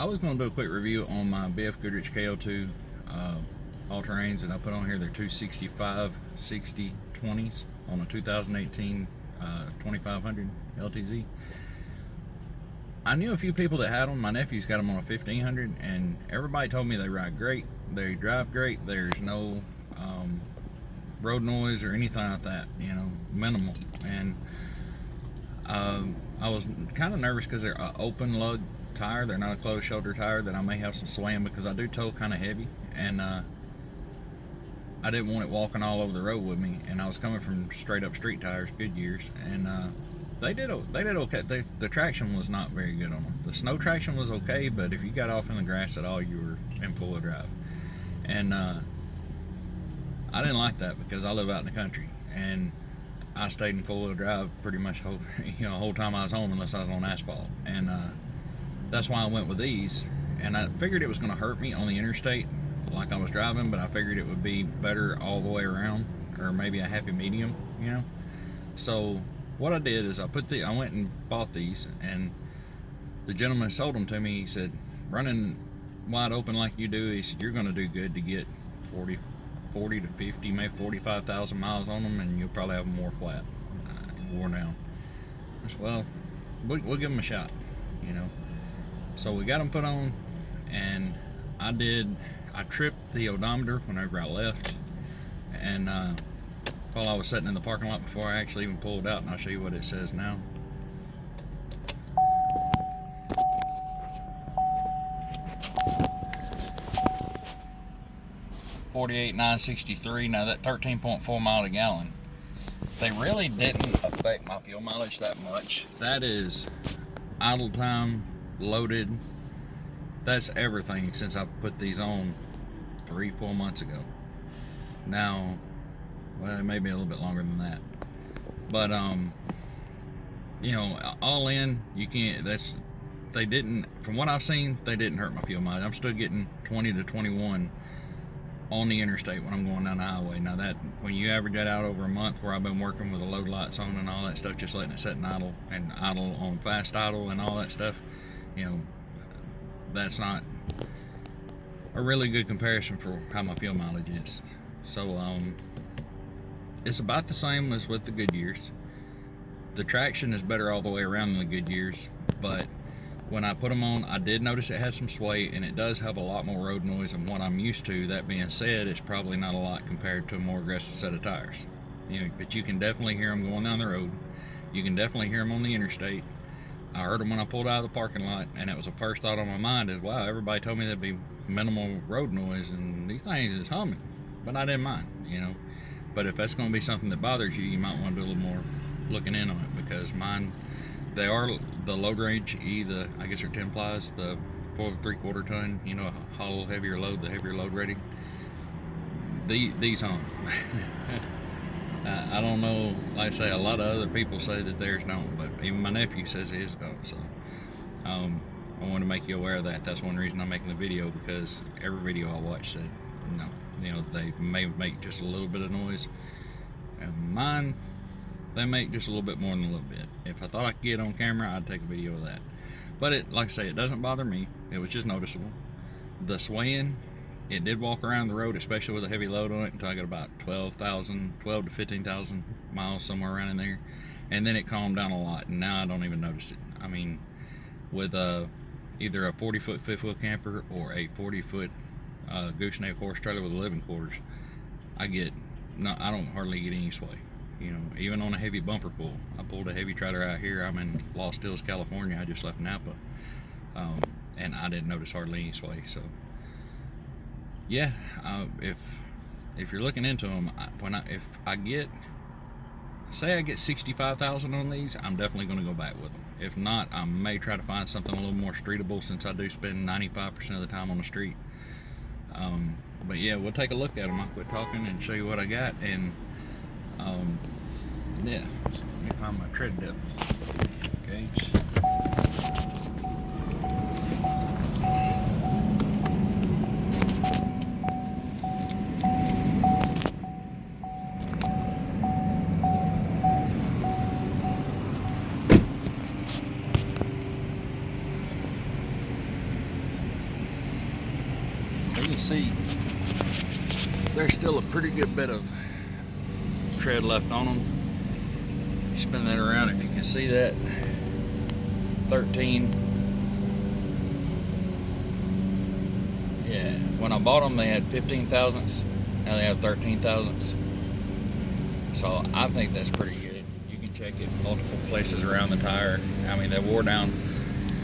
I was going to do a quick review on my Bfg Ko2 all-terrains that I put on here. They're 265 60 20s on a 2018 2500 LTZ. I knew a few people that had them. My nephew's got them on a 1500, and everybody told me they ride great, they drive great, there's no road noise or anything like that, you know, minimal. And I was kind of nervous because they're an open lug tire, they're not a closed shoulder tire, that I may have some swaying because I do tow kind of heavy, and I didn't want it walking all over the road with me. And I was coming from straight up street tires, Goodyears, and they did okay. The traction was not very good on them. The snow traction was okay, but if you got off in the grass at all, you were in full drive. And I didn't like that because I live out in the country, and I stayed in full-wheel drive pretty much the whole time I was home, unless I was on asphalt. And that's why I went with these. And I figured it was going to hurt me on the interstate like I was driving, but I figured it would be better all the way around, or maybe a happy medium, you know. So what I did is I went and bought these, and the gentleman who sold them to me, he said, running wide open like you do, he said, you're going to do good to get 40 to 50, maybe 45,000 miles on them, and you'll probably have them more flat, worn down. I said, well, we'll give them a shot, you know. So we got them put on, and I tripped the odometer whenever I left, and while I was sitting in the parking lot before I actually even pulled out, and I'll show you what it says now. $48,963. Now that 13.4 mile a gallon, they really didn't affect my fuel mileage that much. That is idle time, loaded, that's everything since I put these on 3-4 months ago. Now, well, maybe a little bit longer than that, but you know, all in, you can't, they didn't, from what I've seen, they didn't hurt my fuel mileage. I'm still getting 20 to 21 on the interstate when I'm going down the highway. Now that, when you average that out over a month, where I've been working with the load lights on and all that stuff, just letting it sit and idle on fast idle and all that stuff, you know, that's not a really good comparison for how my fuel mileage is. So it's about the same as with the Goodyears. The traction is better all the way around than the Goodyears, but when I put them on, I did notice it had some sway, and it does have a lot more road noise than what I'm used to. That being said, it's probably not a lot compared to a more aggressive set of tires. You know, but you can definitely hear them going down the road. You can definitely hear them on the interstate. I heard them when I pulled out of the parking lot, and it was the first thought on my mind is, wow, everybody told me there'd be minimal road noise, and these things is humming. But I didn't mind, you know. But if that's going to be something that bothers you, you might want to do a little more looking in on it, because mine, they are the load range E, I guess they're 10 plies, the 4 3/4 ton, you know, hollow heavier load, the heavier load rating. These hum. I don't know, like I say, a lot of other people say that theirs don't, but even my nephew says his don't. So I want to make you aware of that. That's one reason I'm making the video, because every video I watch said no, you know, they may make just a little bit of noise, and mine, they make just a little bit more than a little bit. If I thought I could get on camera, I'd take a video of that. But it, like I say, it doesn't bother me. It was just noticeable. The swaying, it did walk around the road, especially with a heavy load on it, until I got about 12 to 15,000 miles, somewhere around in there. And then it calmed down a lot, and now I don't even notice it. I mean, with either a 40-foot fifth wheel camper or a 40-foot gooseneck horse trailer with 11 quarters, I don't hardly get any sway. You know, even on a heavy bumper pull. I pulled a heavy trailer out here. I'm in Lost Hills, California. I just left Napa, and I didn't notice hardly any sway. So yeah, if you're looking into them, if I get 65,000 on these, I'm definitely going to go back with them. If not, I may try to find something a little more streetable, since I do spend 95% of the time on the street. But yeah, we'll take a look at them. I'll quit talking and show you what I got. And yeah, let me find my tread depth gauge. you can see there's still a pretty good bit of tread left on them. Spin that around if you can see that. 13. Yeah, when I bought them they had 15 thousandths. Now they have 13 thousandths. So I think that's pretty good. You can check it multiple places around the tire. I mean, they wore down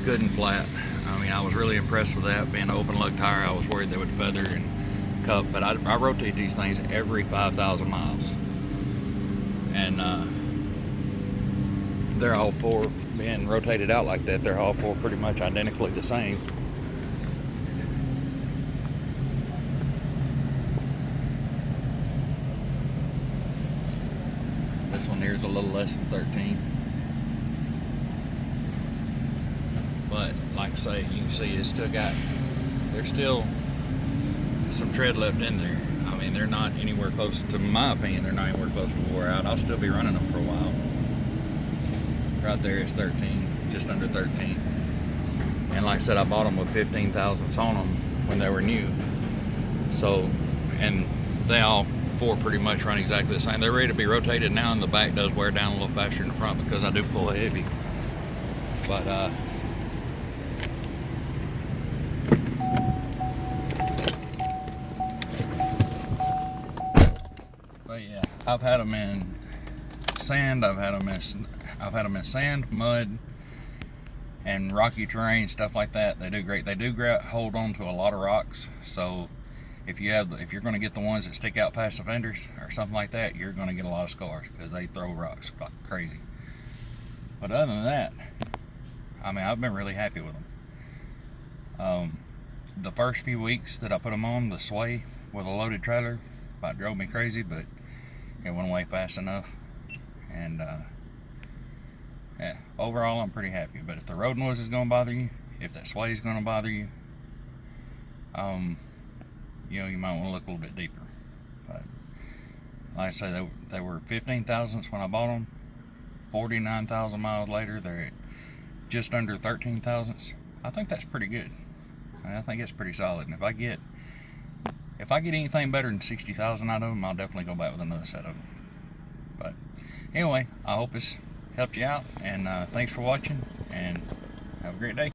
good and flat. I mean, I was really impressed with that. Being an open lug tire, I was worried they would feather and cup, but I rotate these things every 5,000 miles. And they're all four being rotated out like that. They're all four pretty much identically the same. This one here is a little less than 13. But like I say, you can see it's still got, there's still some tread left in there. I mean, they're not anywhere close, to my opinion, they're not anywhere close to wore out. I'll still be running them for a while. Right there is 13, just under 13. And like I said, I bought them with 15 thousandths on them when they were new. So, and they all four pretty much run exactly the same. They're ready to be rotated now, and the back does wear down a little faster than the front because I do pull heavy. But yeah, I've had them in sand. I've had them in sand, mud, and rocky terrain, stuff like that. They do great. They do hold on to a lot of rocks. So if you're going to get the ones that stick out past the fenders or something like that, you're going to get a lot of scars because they throw rocks like crazy. But other than that, I mean, I've been really happy with them. The first few weeks that I put them on, the sway with a loaded trailer about drove me crazy, but it went away fast enough. And yeah, overall I'm pretty happy. But if the road noise is going to bother you, if that sway is going to bother you, you know, you might want to look a little bit deeper. But like I say, they were 15 thousandths when I bought them. 49,000 miles later, they're at just under 13 thousandths. I think that's pretty good. I think it's pretty solid. And if I get anything better than 60,000 out of them, I'll definitely go back with another set of them. But anyway, I hope this helped you out, and thanks for watching, and have a great day.